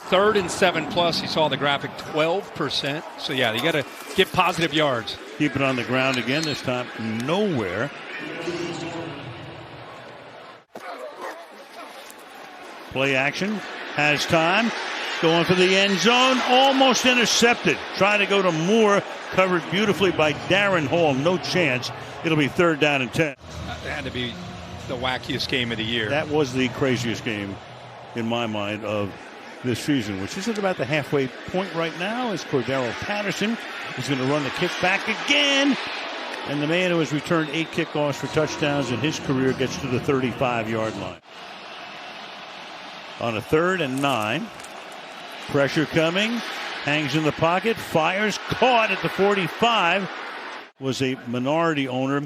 3rd and 7+, you saw the graphic, 12%. So, yeah, you got to get positive yards. Keep it on the ground again, this time nowhere. Play action, has time, going for the end zone, almost intercepted. Trying to go to Moore, covered beautifully by Darren Hall, no chance. It'll be 3rd down and 10. That had to be the wackiest game of the year. That was the craziest game in my mind of this season, which is at about the halfway point right now, as Cordero Patterson is going to run the kick back again. And the man who has returned 8 kickoffs for touchdowns in his career gets to the 35-yard line. On a 3rd and 9. Pressure coming. Hangs in the pocket. Fires. Caught at the 45. Was a minority owner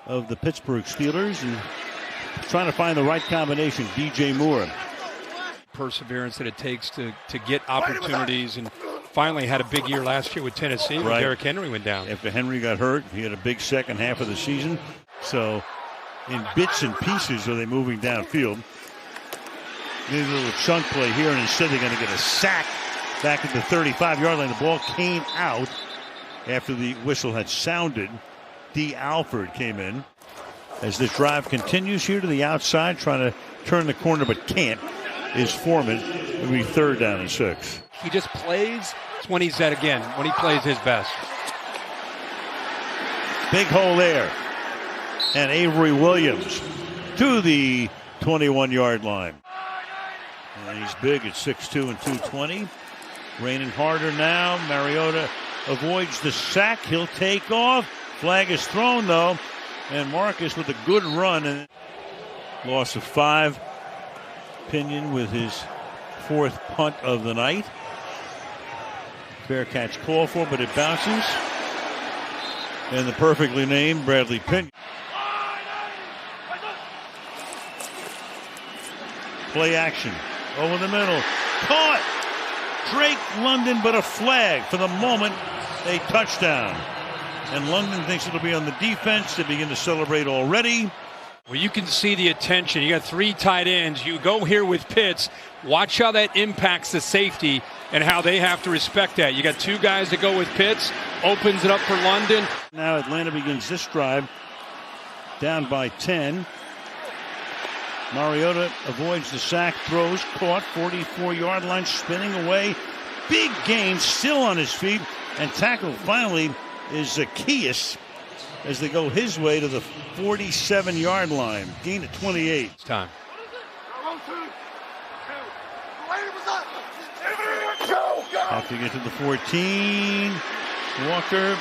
of the Pittsburgh Steelers and trying to find the right combination. DJ Moore. Perseverance that it takes to get opportunities, and finally had a big year last year with Tennessee when Derrick Henry went down. After Henry got hurt, he had a big second half of the season. So in bits and pieces are they moving downfield. There's a little chunk play here, and instead they're going to get a sack back at the 35-yard line. The ball came out after the whistle had sounded. D. Alford came in. As this drive continues here to the outside, trying to turn the corner but can't, is Foreman. It'll be 3rd down and 6. He just plays. It's when he's at, again, when he plays his best. Big hole there. And Avery Williams to the 21-yard line. And he's big at 6'2" and 220. Raining harder now. Mariota avoids the sack. He'll take off. Flag is thrown, though. And Marcus with a good run. And loss of 5. Pinion with his 4th punt of the night. Fair catch call for, but it bounces. And the perfectly named Bradley Pinion. Play action. Over the middle. Caught! Drake London, but a flag for the moment. A touchdown. And London thinks it'll be on the defense. They begin to celebrate already. Well, you can see the attention. You got 3 tight ends. You go here with Pitts. Watch how that impacts the safety and how they have to respect that. You got 2 guys that go with Pitts. Opens it up for London. Now Atlanta begins this drive down by 10. Mariota avoids the sack, throws, caught, 44-yard line, spinning away. Big gain, still on his feet, and tackled finally is Zacchaeus as they go his way to the 47-yard line. Gain at 28. It's time. Have to get to the 14. Walker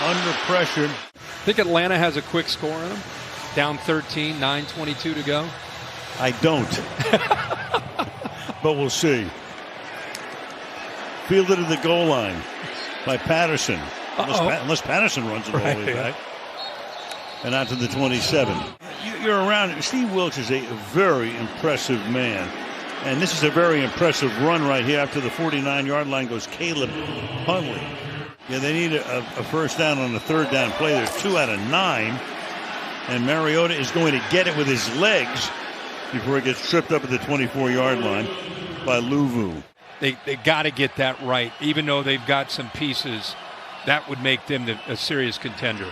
under pressure. Think Atlanta has a quick score on them? Down 13, 9:22 to go. I don't. But we'll see. Fielded at the goal line by Patterson. Unless Patterson runs it all the way back. And out to the 27. You're around. Steve Wilkes is a very impressive man. And this is a very impressive run right here. After the 49-yard line goes Caleb Huntley. Yeah, they need a first down on the 3rd down play. They're 2 out of 9. And Mariota is going to get it with his legs before he gets tripped up at the 24-yard line by Luvu. They got to get that right. Even though they've got some pieces, that would make them a serious contender.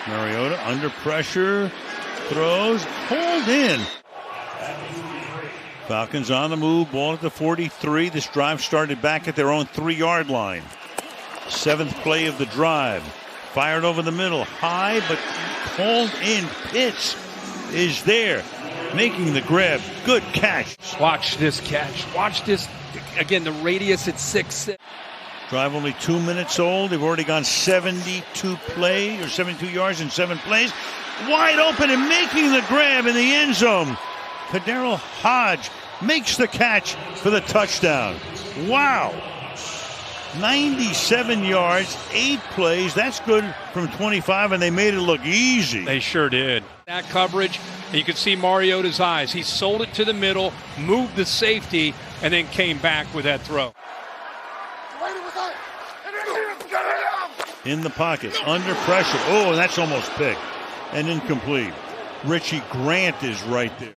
Mariota under pressure, throws, hold in. Falcons on the move, ball at the 43. This drive started back at their own 3-yard line. 7th play of the drive. Fired over the middle, high, but called in. Pitts is there, making the grab. Good catch. Watch this catch. Watch this. Again, the radius at 6'6". Drive only 2 minutes old. They've already gone 72 yards in 7 plays. Wide open and making the grab in the end zone. Kadero Hodge makes the catch for the touchdown. Wow. 97 yards, 8 plays. That's good from 25, and they made it look easy. They sure did. That coverage, and you can see Mariota's eyes. He sold it to the middle, moved the safety, and then came back with that throw. In the pocket, under pressure. Oh, that's almost picked and incomplete. Richie Grant is right there.